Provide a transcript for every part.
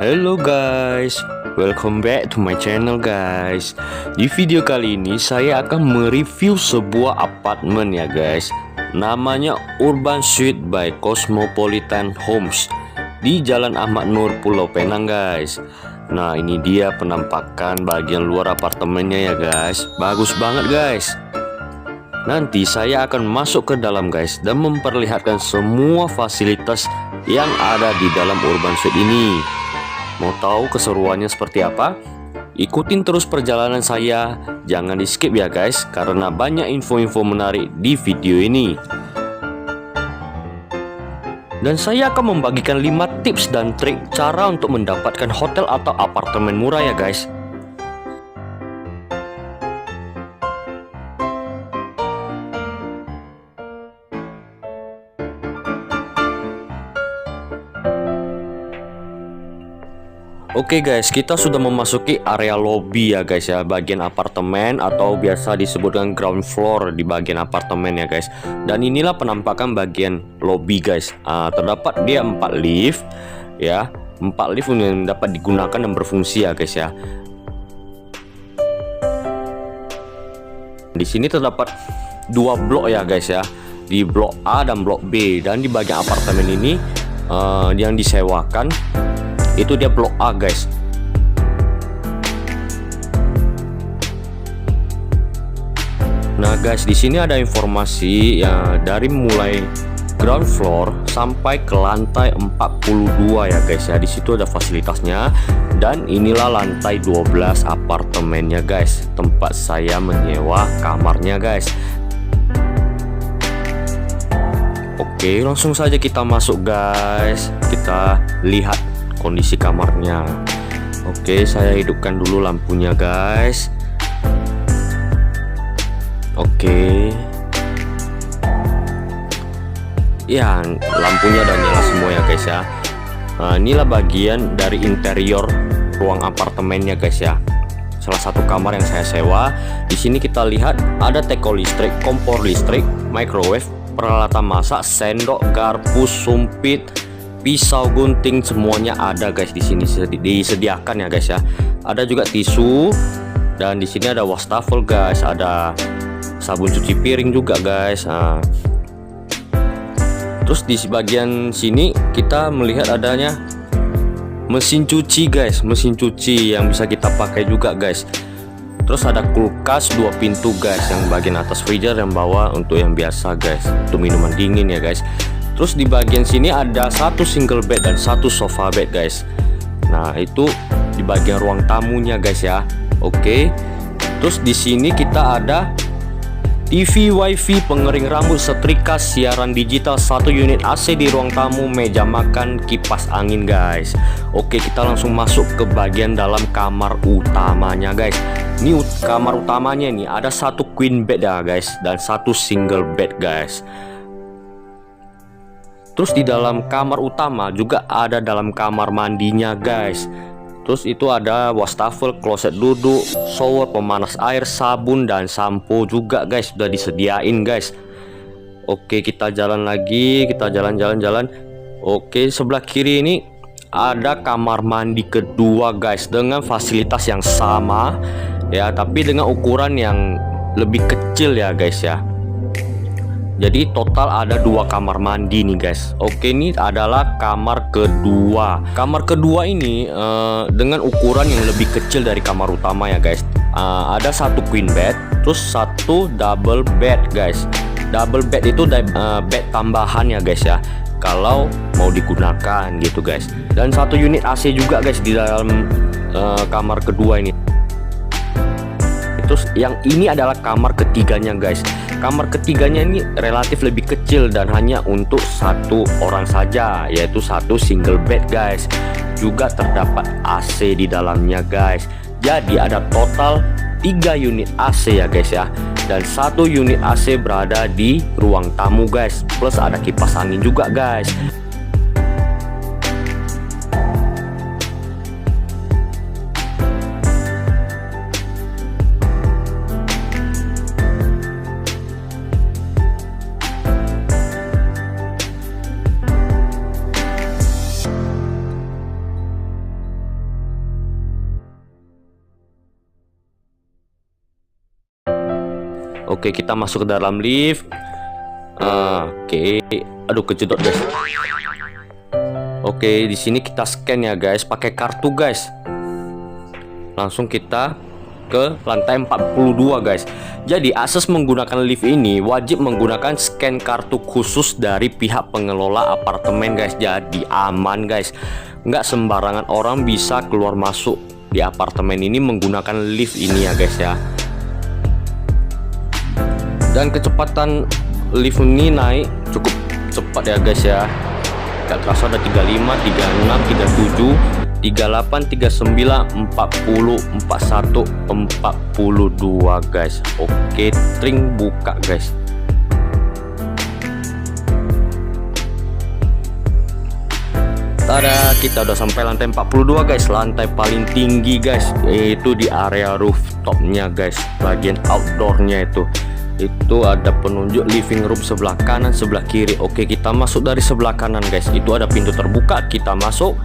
Hello guys, welcome back to my channel guys. Di video kali ini saya akan mereview sebuah apartemen ya guys. Namanya Urban Suite by Cosmopolitan Homes di Jalan Ahmad Nur, Pulau Penang guys. Nah ini dia penampakan bagian luar apartemennya ya guys. Bagus banget guys. Nanti saya akan masuk ke dalam guys dan memperlihatkan semua fasilitas yang ada di dalam Urban Suite ini. Mau tahu keseruannya seperti apa? Ikutin terus perjalanan saya, jangan di skip ya guys, karena banyak info-info menarik di video ini. Dan saya akan membagikan 5 tips dan trik cara untuk mendapatkan hotel atau apartemen murah ya guys. Oke guys, kita sudah memasuki area lobby ya guys ya, bagian apartemen atau biasa disebutkan ground floor di bagian apartemen ya guys. Dan inilah penampakan bagian lobby guys. Terdapat dia 4 lift ya, 4 lift yang dapat digunakan dan berfungsi ya guys ya. Di sini terdapat 2 blok ya guys ya, di blok A dan blok B. Dan di bagian apartemen ini yang disewakan itu dia blok A guys. Nah guys, di sini ada informasi ya, dari mulai ground floor sampai ke lantai 42 ya guys ya. Di situ ada fasilitasnya. Dan inilah lantai 12 apartemennya guys, tempat saya menyewa kamarnya guys. Oke, langsung saja kita masuk guys. Kita lihat kondisi kamarnya. Oke, saya hidupkan dulu lampunya guys. Oke. Ya, lampunya udah nyala semua ya guys ya. Nah, inilah bagian dari interior ruang apartemennya guys ya. Salah satu kamar yang saya sewa. Di sini kita lihat ada teko listrik, kompor listrik, microwave, peralatan masak, sendok, garpu, sumpit, pisau, gunting, semuanya ada guys di sini, disediakan ya guys ya. Ada juga tisu, dan di sini ada wastafel guys, ada sabun cuci piring juga guys. Terus di bagian sini kita melihat adanya mesin cuci guys, mesin cuci yang bisa kita pakai juga guys. Terus ada kulkas 2 pintu guys, yang bagian atas freezer, yang bawah untuk yang biasa guys, untuk minuman dingin ya guys. Terus di bagian sini ada 1 single bed dan 1 sofa bed guys. Nah itu di bagian ruang tamunya guys ya. Oke. Terus di sini kita ada TV, wifi, pengering rambut, setrika, siaran digital, 1 unit AC di ruang tamu, meja makan, kipas angin guys. Oke, kita langsung masuk ke bagian dalam kamar utamanya guys. Ini kamar utamanya nih, ada 1 queen bed ya guys, dan 1 single bed guys. Terus di dalam kamar utama juga ada dalam kamar mandinya guys. Terus itu ada wastafel, kloset duduk, shower, pemanas air, sabun, dan sampo juga guys, sudah disediain guys. Oke, kita jalan lagi, kita jalan-jalan. Oke, sebelah kiri ini ada kamar mandi kedua guys, dengan fasilitas yang sama ya, tapi dengan ukuran yang lebih kecil ya guys ya. Jadi total ada 2 kamar mandi nih guys. Oke, ini adalah kamar kedua. Kamar kedua ini dengan ukuran yang lebih kecil dari kamar utama ya guys. Ada 1 queen bed, terus 1 double bed guys. Double bed itu bed tambahan ya guys ya, kalau mau digunakan gitu guys. Dan 1 unit AC juga guys di dalam kamar kedua ini. Terus yang ini adalah kamar ketiganya guys. Kamar ketiganya ini relatif lebih kecil dan hanya untuk 1 orang saja, yaitu 1 single bed guys. Juga terdapat AC di dalamnya guys. Jadi ada total 3 unit AC ya guys ya. Dan 1 unit AC berada di ruang tamu guys. Plus ada kipas angin juga guys. Oke, kita masuk ke dalam lift. Oke, aduh kejedot guys. Oke, di sini kita scan ya guys, pakai kartu guys. Langsung kita ke lantai 42 guys. Jadi akses menggunakan lift ini wajib menggunakan scan kartu khusus dari pihak pengelola apartemen guys. Jadi aman guys, nggak sembarangan orang bisa keluar masuk di apartemen ini menggunakan lift ini ya guys ya. Dan kecepatan lift ini naik cukup cepat ya guys ya. Gak terasa ada 35, 36, 37, 38, 39, 40, 41, 42 guys. Oke, tring buka guys. Tada, kita udah sampai lantai 42 guys, lantai paling tinggi guys, yaitu di area rooftopnya guys, bagian outdoornya itu ada penunjuk living room sebelah kanan, sebelah kiri. Oke, kita masuk dari sebelah kanan guys. Itu ada pintu terbuka, kita masuk.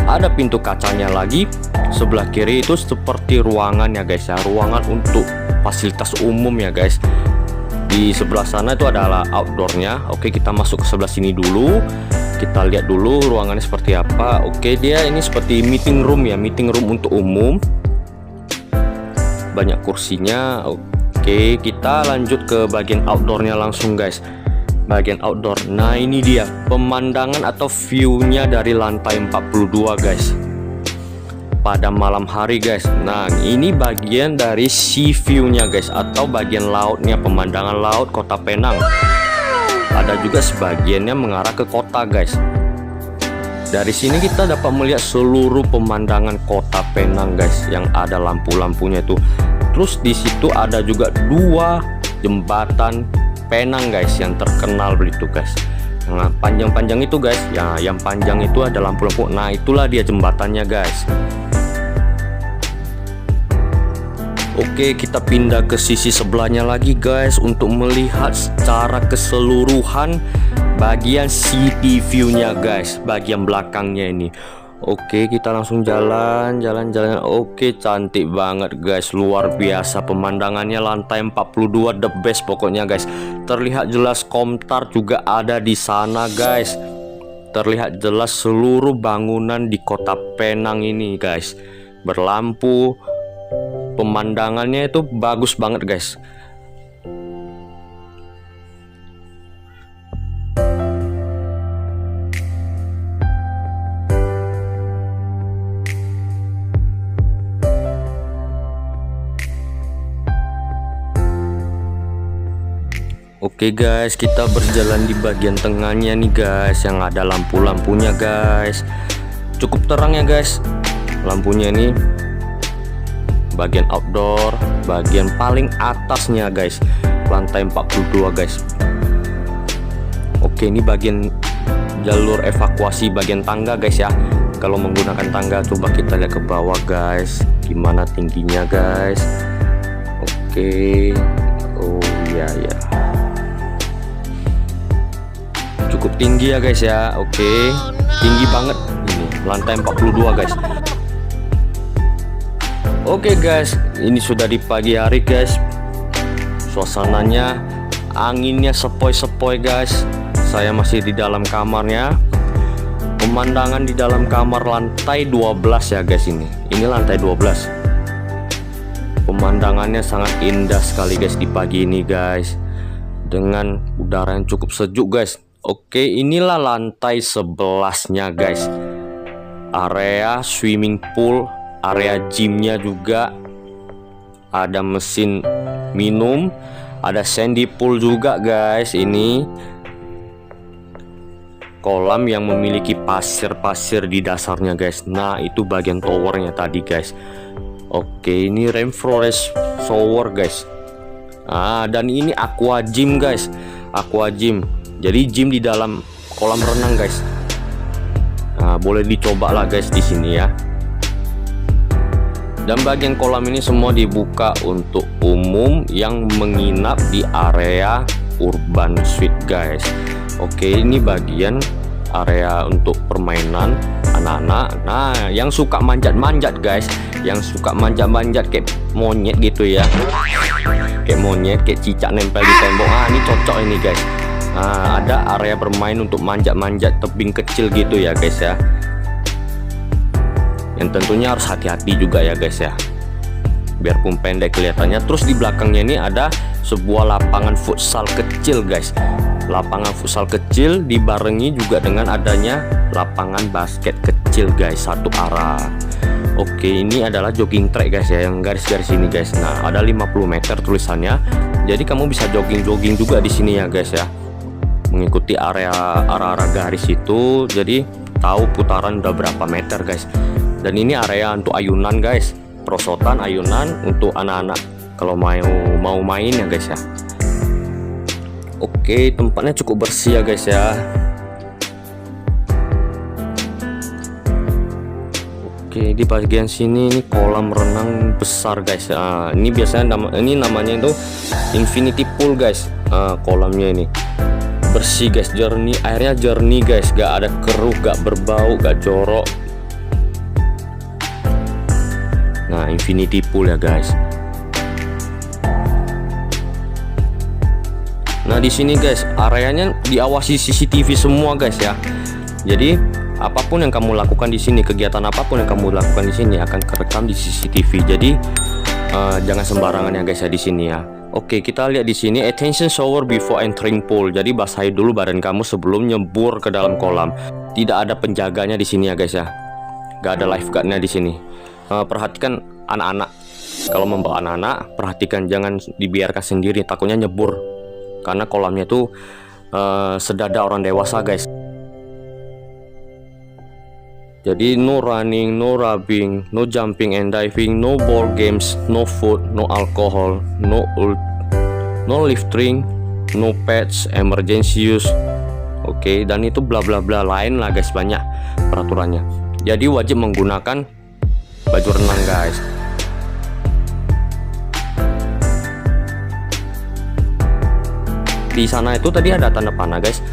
Ada pintu kacanya lagi. Sebelah kiri itu seperti ruangan ya guys ya, ruangan untuk fasilitas umum ya guys. Di sebelah sana itu adalah outdoornya. Oke, kita masuk ke sebelah sini dulu. Kita lihat dulu ruangannya seperti apa. Oke, dia ini seperti meeting room ya, meeting room untuk umum. Banyak kursinya. Oke, kita lanjut ke bagian outdoornya langsung guys. Bagian outdoor. Nah, ini dia pemandangan atau view-nya dari lantai 42 guys. Pada malam hari guys. Nah, ini bagian dari sea view-nya guys, atau bagian lautnya, pemandangan laut Kota Penang. Ada juga sebagiannya mengarah ke kota guys. Dari sini kita dapat melihat seluruh pemandangan Kota Penang guys, yang ada lampu-lampunya itu. Terus di situ ada juga 2 jembatan Penang guys yang terkenal begitu guys. Nah, panjang-panjang itu guys. Ya, yang panjang itu ada lampu-lampu. Nah, itulah dia jembatannya guys. Oke, kita pindah ke sisi sebelahnya lagi guys untuk melihat secara keseluruhan bagian city view-nya guys, bagian belakangnya ini. Oke, kita langsung jalan. Oke, cantik banget guys, luar biasa pemandangannya. Lantai 42 the best pokoknya guys. Terlihat jelas Komtar juga ada di sana guys. Terlihat jelas seluruh bangunan di Kota Penang ini guys, berlampu. Pemandangannya itu bagus banget guys. Oke guys, kita berjalan di bagian tengahnya nih guys, yang ada lampu-lampunya guys. Cukup terang ya guys lampunya ini. Bagian outdoor, bagian paling atasnya guys, lantai 42 guys. Oke, ini bagian jalur evakuasi, bagian tangga guys ya. Kalau menggunakan tangga, coba kita lihat ke bawah guys, gimana tingginya guys. Oke, oh iya ya, cukup tinggi ya guys ya. Oke, tinggi banget ini, lantai 42 guys. Oke guys, ini sudah di pagi hari guys. Suasananya, anginnya sepoi-sepoi guys. Saya masih di dalam kamarnya. Pemandangan di dalam kamar lantai 12 ya guys ini. Ini lantai 12. Pemandangannya sangat indah sekali guys di pagi ini guys, dengan udara yang cukup sejuk guys. Oke, inilah lantai 11-nya guys. Area swimming pool, area gymnya juga, ada mesin minum, ada sandy pool juga guys. Ini kolam yang memiliki pasir-pasir di dasarnya guys. Nah, itu bagian towernya tadi guys. Oke, ini rainforest shower guys. Dan ini aqua gym guys, aqua gym. Jadi gym di dalam kolam renang guys. Nah, boleh dicoba lah guys di sini ya. Dan bagian kolam ini semua dibuka untuk umum yang menginap di area urban suite guys. Oke, ini bagian area untuk permainan anak-anak. Nah, yang suka manjat-manjat guys, yang suka manjat-manjat kayak monyet gitu ya, kayak monyet, kayak cicak nempel di tembok. Ini cocok ini guys. Nah, ada area bermain untuk manjat-manjat tebing kecil gitu ya guys ya, yang tentunya harus hati-hati juga ya guys ya, biarpun pendek kelihatannya. Terus di belakangnya ini ada sebuah lapangan futsal kecil guys. Lapangan futsal kecil dibarengi juga dengan adanya lapangan basket kecil guys, satu arah. Oke, ini adalah jogging track guys ya, yang garis-garis ini guys. Nah, ada 50 meter tulisannya. Jadi kamu bisa jogging-jogging juga di sini ya guys ya, mengikuti arah-arah garis itu. Jadi tahu putaran udah berapa meter guys. Dan ini area untuk ayunan guys, perosotan ayunan untuk anak-anak kalau mau main ya guys ya. Oke, tempatnya cukup bersih ya guys ya. Oke, di bagian sini ini kolam renang besar guys. Ini biasanya namanya itu infinity pool guys. Kolamnya ini bersih guys, jernih, airnya jernih guys, gak ada keruh, gak berbau, gak jorok. Nah, infinity pool ya guys. Nah, di sini guys, areanya diawasi CCTV semua guys ya. Jadi apapun yang kamu lakukan di sini, kegiatan apapun yang kamu lakukan di sini akan kerekam di CCTV. Jadi jangan sembarangan ya guys ya di sini ya. Oke, kita lihat di sini attention shower before entering pool. Jadi basahi dulu badan kamu sebelum nyebur ke dalam kolam. Tidak ada penjaganya di sini ya guys ya. Gak ada lifeguardnya di sini. Perhatikan anak-anak. Kalau membawa anak-anak, perhatikan jangan dibiarkan sendiri, takutnya nyebur. Karena kolamnya itu sedada orang dewasa guys. Jadi no running, no rubbing, no jumping and diving, no ball games, no food, no alcohol, no lifting, no pets, emergency use. Oke, dan itu bla bla bla lain lah guys, banyak peraturannya. Jadi wajib menggunakan baju renang guys. Di sana itu tadi ada tanda panah guys.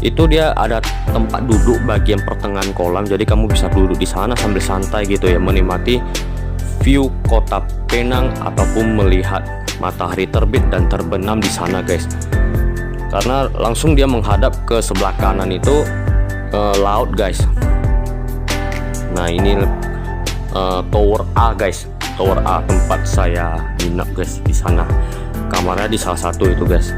Itu dia ada tempat duduk bagian pertengahan kolam. Jadi kamu bisa duduk di sana sambil santai gitu ya, menikmati view kota Penang ataupun melihat matahari terbit dan terbenam di sana guys. Karena langsung dia menghadap ke sebelah kanan itu laut guys. Nah, ini Tower A guys. Tower A tempat saya nginap guys di sana. Kamarnya di salah satu itu guys.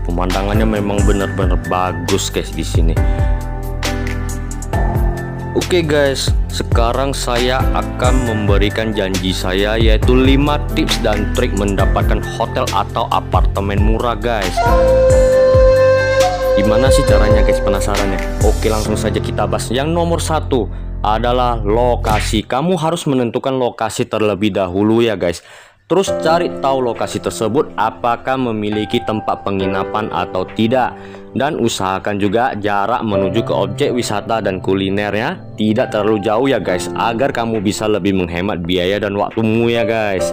Pemandangannya memang benar-benar bagus guys di sini. Oke guys, sekarang saya akan memberikan janji saya, yaitu 5 tips dan trik mendapatkan hotel atau apartemen murah guys. Gimana sih caranya guys, penasaran ya? Oke, langsung saja kita bahas. Yang nomor 1 adalah lokasi. Kamu harus menentukan lokasi terlebih dahulu ya guys. Terus cari tahu lokasi tersebut apakah memiliki tempat penginapan atau tidak. Dan usahakan juga jarak menuju ke objek wisata dan kulinernya tidak terlalu jauh ya guys, agar kamu bisa lebih menghemat biaya dan waktumu ya guys.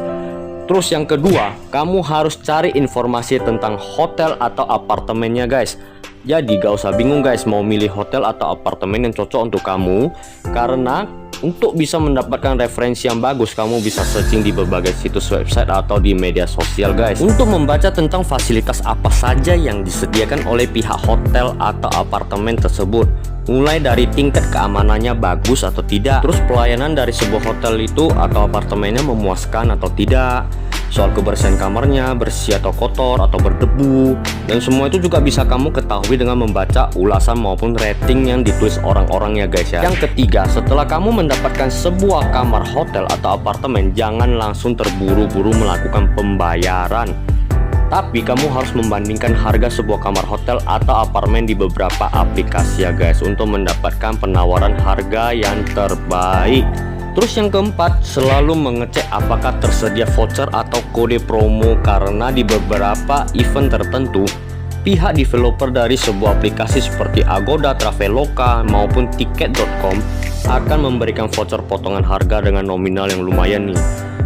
Terus yang kedua, kamu harus cari informasi tentang hotel atau apartemennya guys. Jadi gak usah bingung guys mau milih hotel atau apartemen yang cocok untuk kamu. Karena untuk bisa mendapatkan referensi yang bagus, kamu bisa searching di berbagai situs website atau di media sosial guys, untuk membaca tentang fasilitas apa saja yang disediakan oleh pihak hotel atau apartemen tersebut. Mulai dari tingkat keamanannya bagus atau tidak, terus pelayanan dari sebuah hotel itu atau apartemennya memuaskan atau tidak, soal kebersihan kamarnya bersih atau kotor atau berdebu, dan semua itu juga bisa kamu ketahui dengan membaca ulasan maupun rating yang ditulis orang-orang ya guys ya. Yang ketiga, setelah kamu mendapatkan sebuah kamar hotel atau apartemen, jangan langsung terburu-buru melakukan pembayaran. Tapi kamu harus membandingkan harga sebuah kamar hotel atau apartemen di beberapa aplikasi ya guys, untuk mendapatkan penawaran harga yang terbaik. Terus yang keempat, selalu mengecek apakah tersedia voucher atau kode promo, karena di beberapa event tertentu pihak developer dari sebuah aplikasi seperti Agoda, Traveloka maupun Tiket.com akan memberikan voucher potongan harga dengan nominal yang lumayan nih.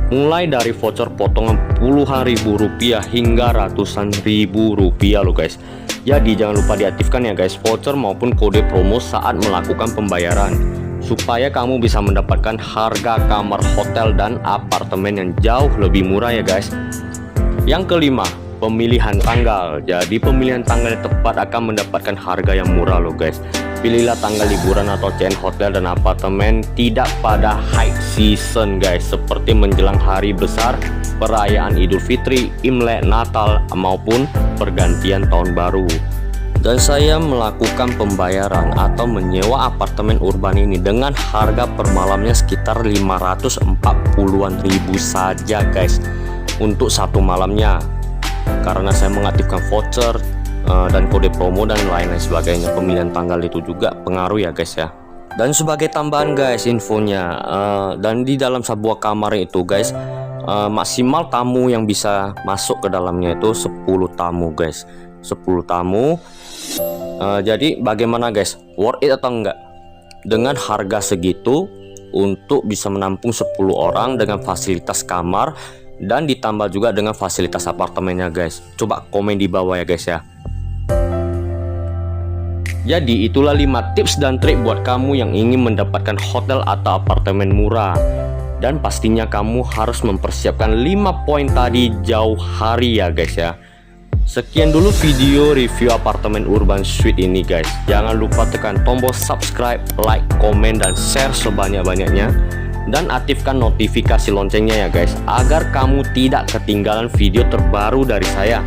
Mulai dari voucher potongan puluhan ribu rupiah hingga ratusan ribu rupiah loh guys. Jadi jangan lupa diaktifkan ya guys voucher maupun kode promo saat melakukan pembayaran, supaya kamu bisa mendapatkan harga kamar hotel dan apartemen yang jauh lebih murah ya guys. Yang kelima, pemilihan tanggal. Jadi pemilihan tanggal yang tepat akan mendapatkan harga yang murah loh guys. Pilihlah tanggal liburan atau chain hotel dan apartemen tidak pada high season guys, seperti menjelang hari besar, perayaan Idul Fitri, Imlek, Natal, maupun pergantian tahun baru. Dan saya melakukan pembayaran atau menyewa apartemen urban ini dengan harga per malamnya sekitar 540-an ribu saja guys untuk satu malamnya, karena saya mengaktifkan voucher dan kode promo dan lain-lain sebagainya. Pemilihan tanggal itu juga pengaruh ya guys ya. Dan sebagai tambahan guys infonya, dan di dalam sebuah kamar itu guys, maksimal tamu yang bisa masuk ke dalamnya itu 10 tamu guys, 10 tamu. Jadi bagaimana guys, worth it atau enggak dengan harga segitu untuk bisa menampung 10 orang dengan fasilitas kamar dan ditambah juga dengan fasilitas apartemennya guys? Coba komen di bawah ya guys ya. Jadi itulah 5 tips dan trik buat kamu yang ingin mendapatkan hotel atau apartemen murah. Dan pastinya kamu harus mempersiapkan 5 poin tadi jauh hari ya guys ya. Sekian dulu video review apartemen urban suite ini guys. Jangan lupa tekan tombol subscribe, like, komen, dan share sebanyak-banyaknya. Dan aktifkan notifikasi loncengnya ya guys, agar kamu tidak ketinggalan video terbaru dari saya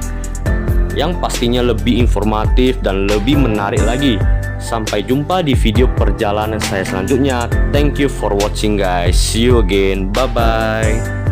yang pastinya lebih informatif dan lebih menarik lagi. Sampai jumpa di video perjalanan saya selanjutnya. Thank you for watching guys. See you again. Bye bye.